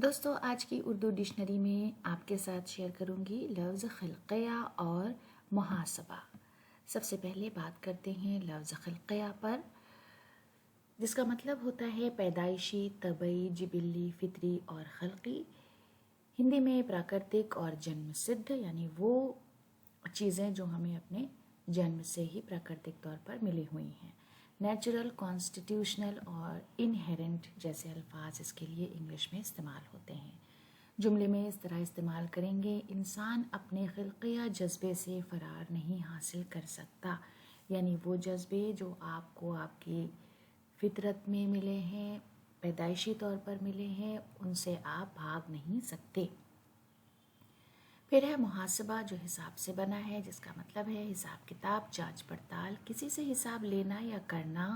دوستو آج کی اردو ڈکشنری میں آپ کے ساتھ شیئر کروں گی لفظ خلقیہ اور محاسبہ۔ سب سے پہلے بات کرتے ہیں لفظ خلقیہ پر، جس کا مطلب ہوتا ہے پیدائشی، طبعی، جبلی، فطری اور خلقی۔ ہندی میں پراکرتک اور جنم سدھ، یعنی وہ چیزیں جو ہمیں اپنے جنم سے ہی پراکرتک طور پر ملی ہوئی ہیں۔ نیچرل، کانسٹیٹیوشنل اور انہیرنٹ جیسے الفاظ اس کے لیے انگلش میں استعمال ہوتے ہیں۔ جملے میں اس طرح استعمال کریں گے: انسان اپنے خلقیہ جذبے سے فرار نہیں حاصل کر سکتا، یعنی وہ جذبے جو آپ کو آپ کی فطرت میں ملے ہیں، پیدائشی طور پر ملے ہیں، ان سے آپ بھاگ نہیں سکتے۔ پھر ہے محاسبہ، جو حساب سے بنا ہے، جس کا مطلب ہے حساب کتاب، جانچ پڑتال، کسی سے حساب لینا یا کرنا،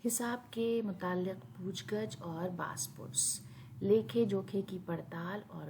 حساب کے متعلق پوچھ گچھ اور باس پرس، لیکھے جوکھے کی پڑتال اور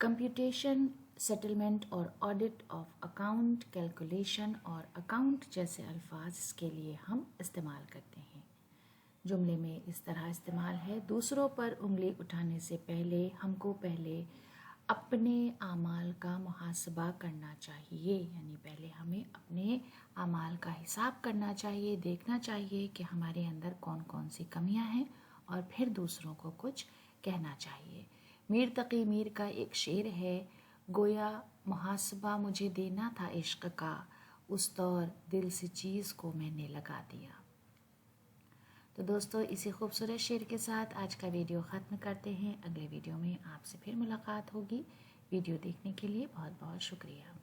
کمپیوٹیشن، سیٹلمنٹ اور آڈٹ آف اکاؤنٹ، کیلکولیشن اور اکاؤنٹ جیسے الفاظ اس کے لیے ہم استعمال کرتے ہیں۔ جملے میں اس طرح استعمال ہے: دوسروں پر انگلی اٹھانے سے پہلے ہم کو پہلے اپنے اعمال کا محاسبہ کرنا چاہیے، یعنی پہلے ہمیں اپنے اعمال کا حساب کرنا چاہیے، دیکھنا چاہیے کہ ہمارے اندر کون کون سی کمیاں ہیں، اور پھر دوسروں کو کچھ کہنا چاہیے۔ میر تقی میر کا ایک شعر ہے: گویا محاسبہ مجھے دینا تھا عشق کا، اس طور دل سے چیز کو میں نے لگا دیا۔ تو دوستو اسی خوبصورت شعر کے ساتھ آج کا ویڈیو ختم کرتے ہیں۔ اگلے ویڈیو میں آپ سے پھر ملاقات ہوگی۔ ویڈیو دیکھنے کے لیے بہت بہت شکریہ۔